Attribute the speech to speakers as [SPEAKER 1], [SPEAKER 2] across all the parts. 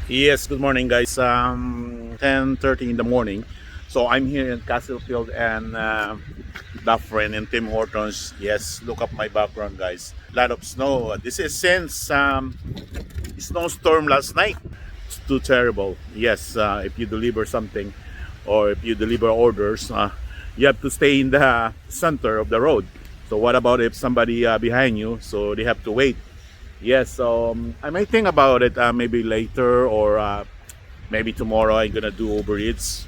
[SPEAKER 1] Yes, good morning, guys. 10:30 in the morning. So I'm here in Castlefield and Dufferin and Tim Hortons. Yes, look up my background, guys. A lot of snow. This is since snowstorm last night. It's too terrible. Yes, if you deliver something or if you deliver orders, you have to stay in the center of the road. So what about if somebody behind you? So they have to wait. Yes, so I might think about it maybe later or maybe tomorrow I'm gonna do Uber Eats.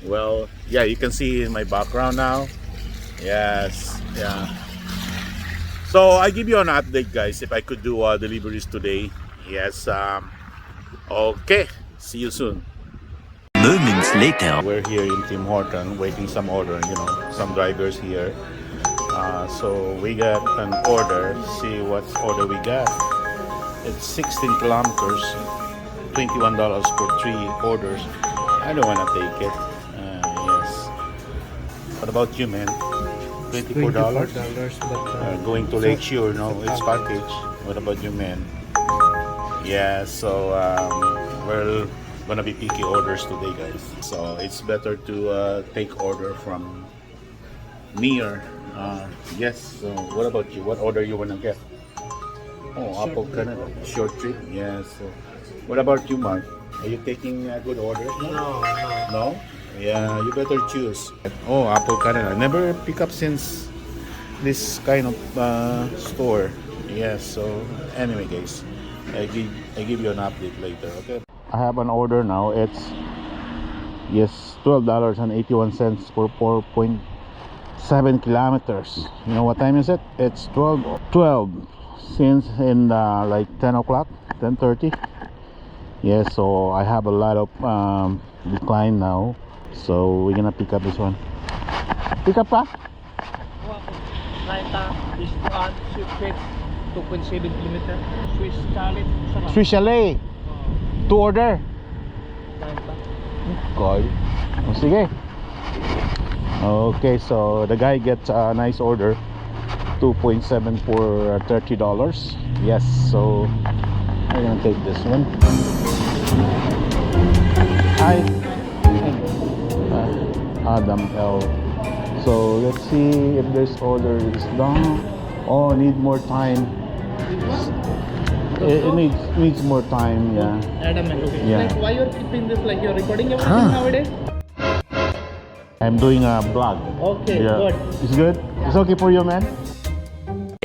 [SPEAKER 1] Well, yeah, you can see in my background now. Yes, yeah. So I give you an update, guys, if I could do deliveries today. Yes. Okay. See you soon.
[SPEAKER 2] Moments later.
[SPEAKER 1] We're here in Tim Horton waiting some order. Some drivers here. So we got an order. See what order we got. It's 16 kilometers, $21 for 3 orders. I don't want to take it. Yes. What about you, man? $24?
[SPEAKER 3] But
[SPEAKER 1] Going to Lake Shore, no, it's package. What about you, man? Yeah, so we're gonna be picky orders today, guys. So it's better to take order from near. Yes. So what about you? What order you wanna get? Oh, Apple Canada. Short trip. Yes. So what about you, Mark? Are you taking good orders?
[SPEAKER 3] no, no.
[SPEAKER 1] No? Yeah, you better choose. Oh, Apple Canada. Never pick up since this kind of store. Yes, so anyway, guys, I give you an update later, okay? I have an order now. It's $12.81 for 4.7 kilometers. You know what time is it? It's 12 since in like 10 o'clock, 10:30. Yes, so I have a lot of decline now. So we're gonna pick up this one. Pick up pa?
[SPEAKER 3] Right, this one, Swift 2.7 kilometer. Swiss Chalet. Sarap.
[SPEAKER 1] Swiss Chalet. To order.
[SPEAKER 3] Right,
[SPEAKER 1] Call. Oh, sige. Okay, so the guy gets a nice order. 2.7 for $30. Yes, so I'm gonna take this one. Hi. Adam L. So let's see if this order is done. Oh, need more time. It needs more time. Yeah.
[SPEAKER 3] Adam, okay.
[SPEAKER 1] Yeah.
[SPEAKER 3] Like, why you're keeping this? Like, you're recording everything nowadays?
[SPEAKER 1] I'm doing a vlog.
[SPEAKER 3] Okay,
[SPEAKER 1] Yeah.
[SPEAKER 3] good.
[SPEAKER 1] It's good. It's okay for you, man.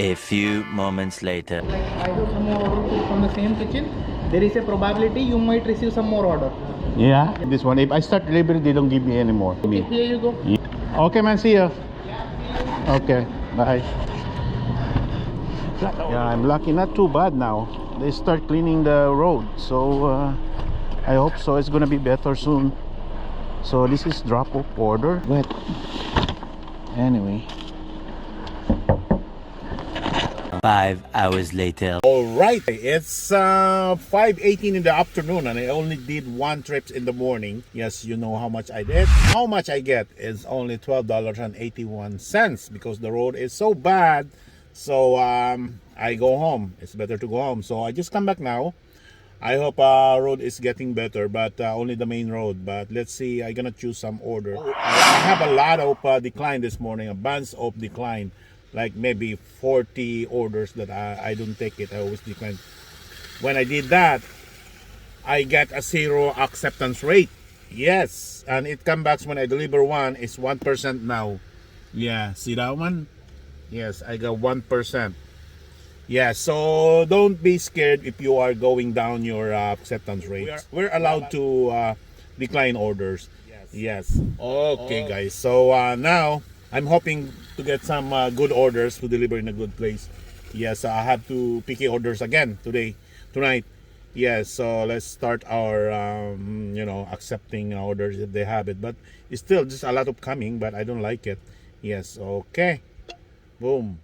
[SPEAKER 2] A few moments later.
[SPEAKER 3] Like, I have some more orders from the same kitchen. There is a probability you might receive some more order.
[SPEAKER 1] Yeah. This one. If I start delivery, they don't give me anymore.
[SPEAKER 3] Okay, here you go.
[SPEAKER 1] Okay, man. See you. Okay. Bye. Yeah, I'm lucky. Not too bad now. They start cleaning the road, so I hope so. It's gonna be better soon. So this is drop-off order. But anyway.
[SPEAKER 2] 5 hours later.
[SPEAKER 1] All right, it's 5:18 in the afternoon, and I only did one trip in the morning. Yes, you know how much I did. How much I get is only $12.81 because the road is so bad. So I go home. It's better to go home. So I just come back now. I hope road is getting better, but only the main road. But let's see. I'm gonna choose some order. I have a lot of decline this morning, a bunch of decline. Like maybe 40 orders that I don't take it. I always decline. When I did that, I get a 0 acceptance rate. Yes, and it comes back when I deliver one is 1% now. Yeah, see that one? Yes, I got 1%. Yeah, so don't be scared if you are going down your acceptance rate. We're allowed to decline orders. Yes. Okay, guys. So now I'm hoping to get some good orders to deliver in a good place. Yes, I have to picky orders again tonight. Yes, so let's start our accepting orders if they have it. But it's still just a lot of coming, but I don't like it. Yes, okay. Boom.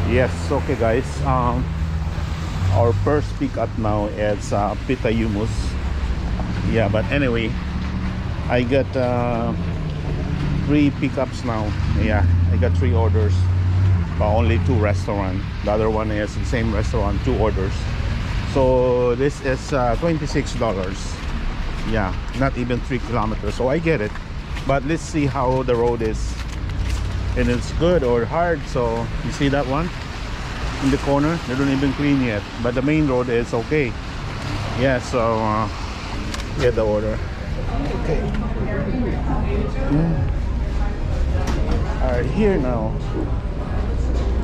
[SPEAKER 1] Yes, okay, guys. Our first pickup now is pita hummus. Yeah, but anyway, I got 3 pickups now. Yeah, I got 3 orders, but only 2 restaurants. The other one is the same restaurant, 2 orders. So this is $26. Yeah, not even 3 kilometers. So I get it, but let's see how the road is, and it's good or hard. So you see that one in the corner, they don't even clean yet, but the main road is okay. Yeah, so get the order. Okay. Alright, here now.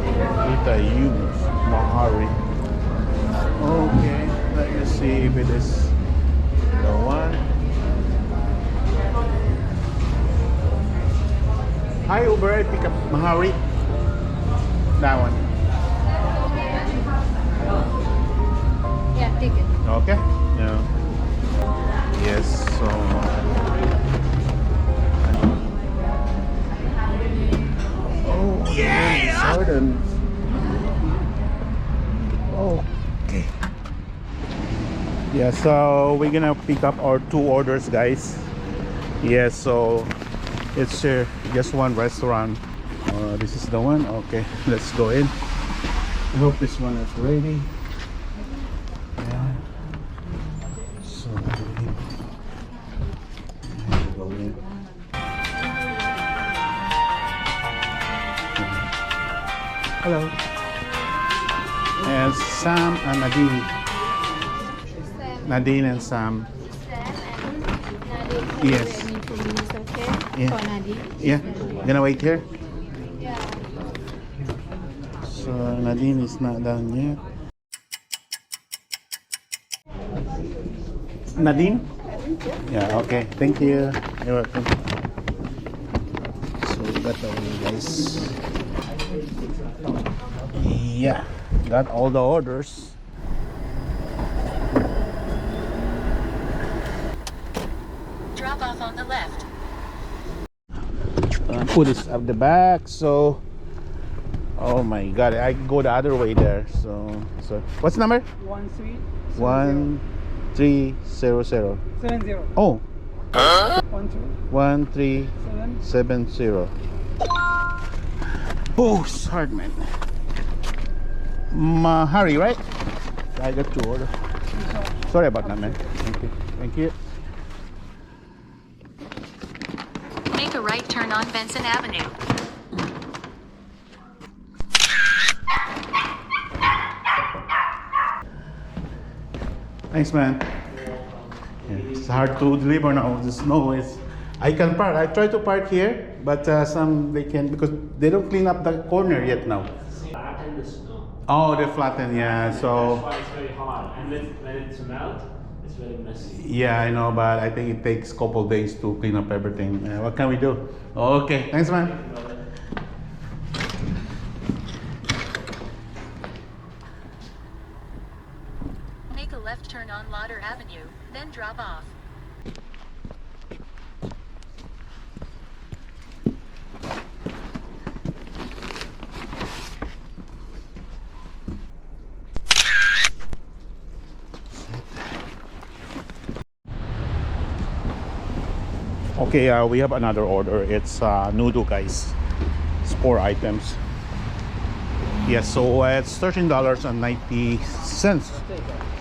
[SPEAKER 1] Kita you Mahari. Okay, let me see if it is the one. Hi Uber, I pick up Mahari. That one.
[SPEAKER 4] Yeah, take it.
[SPEAKER 1] Okay. Yeah. Yes. So. Oh yes. Pardon. Okay. Yeah. So we're gonna pick up our 2 orders, guys. Yes. So it's just one restaurant. This is the one. Okay. Let's go in. I hope this one is ready. So go in. Hello. And Sam and Nadine. Nadine and Sam. Yes.
[SPEAKER 4] Okay.
[SPEAKER 1] Yeah.
[SPEAKER 4] For Nadine.
[SPEAKER 1] Yeah. Gonna wait here.
[SPEAKER 4] Yeah.
[SPEAKER 1] So Nadine is not done yet. Nadine? Yeah, okay. Thank you. You're welcome. So we got the one, guys. Yeah, got all the orders.
[SPEAKER 5] Drop off on the left.
[SPEAKER 1] Put this up the back. So, oh my God, I go the other way there. So what's the number? 1300.
[SPEAKER 6] 70.
[SPEAKER 1] Oh,
[SPEAKER 6] 1370.
[SPEAKER 1] 1370. Oh, sorry, man. Mahari, right? I got 2 orders. Sorry about that, man. Thank you. Thank you.
[SPEAKER 5] Make a right turn on Benson Avenue.
[SPEAKER 1] Thanks, man. Yeah, it's hard to deliver now. The snow is. I can park. I try to park here, but some they can because they don't clean up the corner yet now.
[SPEAKER 7] Flatten the snow.
[SPEAKER 1] Oh, they flatten. Yeah. So.
[SPEAKER 7] That's why it's very hard. And when it's melt, it's very messy.
[SPEAKER 1] Yeah, I know, but I think it takes a couple days to clean up everything. What can we do? Okay. Thanks, man.
[SPEAKER 5] Make a left turn on Lauder Avenue, then drop off.
[SPEAKER 1] Okay, we have another order. It's noodle, guys. It's 4 items. Yes, so it's $13.90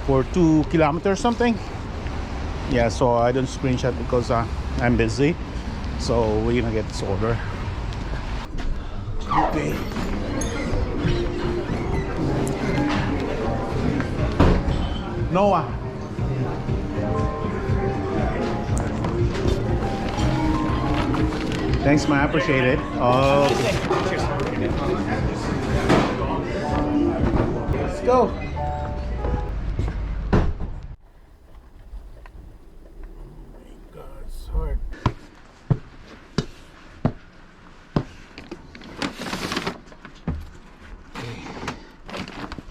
[SPEAKER 1] for 2 kilometers something. Yeah, so I don't screenshot because I'm busy. So we're gonna get this order. Okay. Noah. Thanks, man. I appreciate it. Let's go.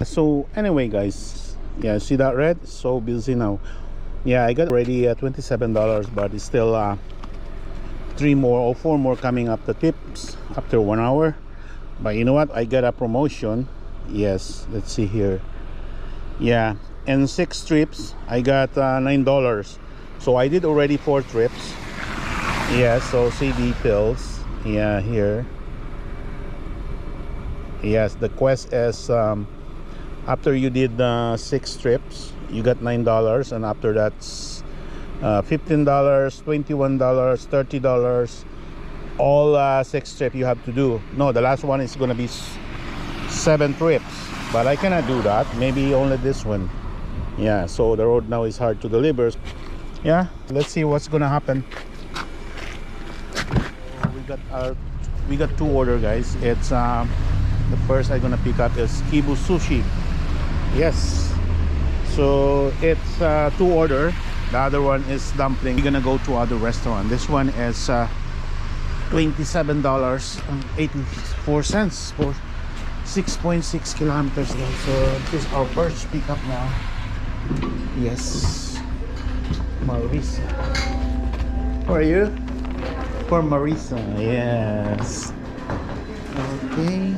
[SPEAKER 1] So anyway, guys, yeah, see that red? So busy now. Yeah, I got already $27, but it's still 3 more or 4 more coming up the tips after 1 hour. But you know what, I got a promotion. Yes, let's see here. Yeah, and 6 trips I got $9. So I did already 4 trips. Yeah, so see details. Yeah, here. Yes, the quest is After you did 6 trips, you got $9, and after that's $15, $21, $30. All 6 trips you have to do. No, the last one is gonna be 7 trips, but I cannot do that. Maybe only this one. Yeah, so the road now is hard to deliver. Yeah, let's see what's gonna happen. We got 2 order, guys. It's the first I'm gonna pick up is Kibu Sushi. Yes, so it's 2 order. The other one is dumpling. We're gonna go to other restaurant. This one is $27.84 for 6.6 kilometers, guys. So this is our first pickup now. Yes, Marisa. How are you? For Marisa, yes. Okay.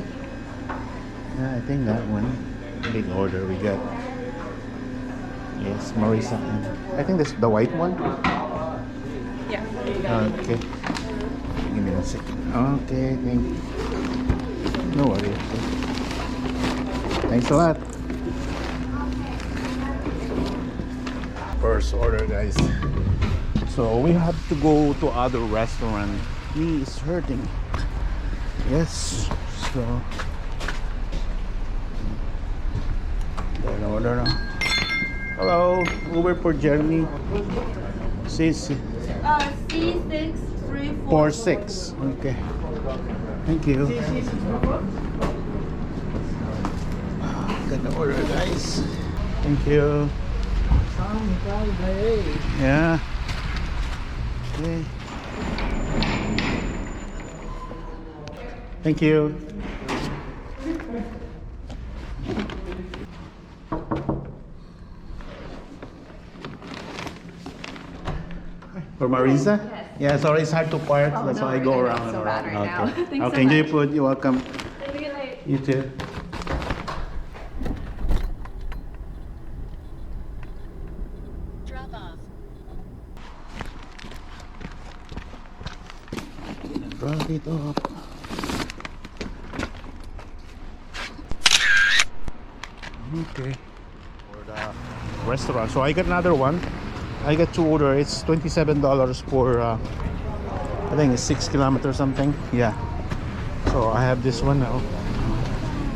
[SPEAKER 1] Yeah, I think that one. Big order we got. Yes, Marisa. I think that's the white one.
[SPEAKER 4] Yeah.
[SPEAKER 1] Okay. Give me 1 second. Okay, thank you. No worries. Thanks a lot. First order, guys. So we have to go to other restaurant. Knee is hurting. Yes. So order now. Hello, Uber for Jeremy. C63446. Okay. Thank you. Gonna order, guys. Thank you. Yeah. Okay. Thank you. For Marisa? Yeah, sorry, it's hard to park. That's why I go around and around. Okay. Okay, enjoy your food. You're welcome. You too.
[SPEAKER 5] Drop off.
[SPEAKER 1] Drop it off. Okay. For the restaurant. So I got another one. I got 2 order. It's $27 for I think it's 6 kilometers something. Yeah. So I have this one now.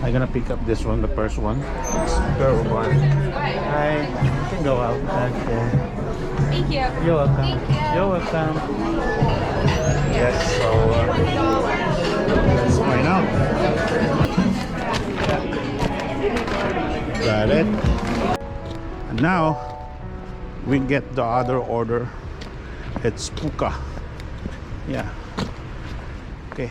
[SPEAKER 1] I'm gonna pick up this one, the first one. Girl one. Hi. You can go out. Okay.
[SPEAKER 4] Thank you.
[SPEAKER 1] You're welcome.
[SPEAKER 4] Thank you.
[SPEAKER 1] You're welcome. Yes, so let's find out. Got it. And now we get the other order. It's puka. Yeah. Okay.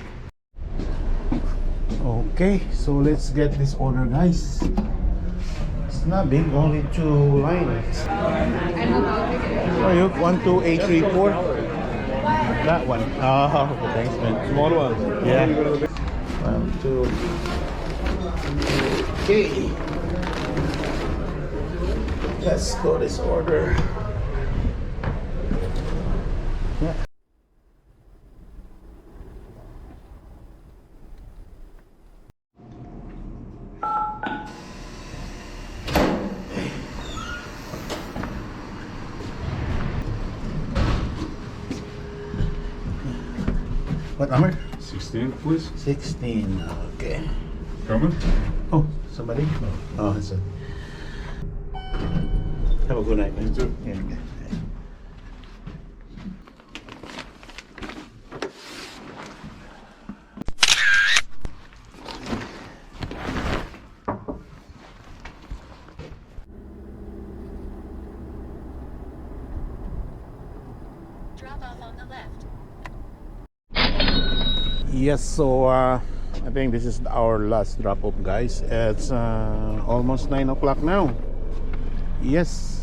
[SPEAKER 1] Okay, so let's get this order, guys. It's not big, only 2 lines. Are you 1, 2, 8, 3, 4? That one. Oh, thanks, man. Small one. Yeah. 1, 2. Okay. Let's go this order. Yeah. What number?
[SPEAKER 6] 16, please.
[SPEAKER 1] 16. Okay.
[SPEAKER 6] Coming?
[SPEAKER 1] Oh, somebody? Oh, that's it. Have a good night, man.
[SPEAKER 6] You too.
[SPEAKER 1] Yeah, okay.
[SPEAKER 5] Drop off on the left.
[SPEAKER 1] Yes, so I think this is our last drop off, guys. It's almost 9 o'clock now. Yes.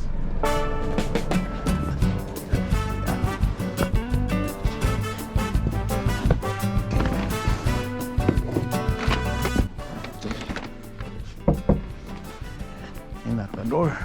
[SPEAKER 1] Knock the door.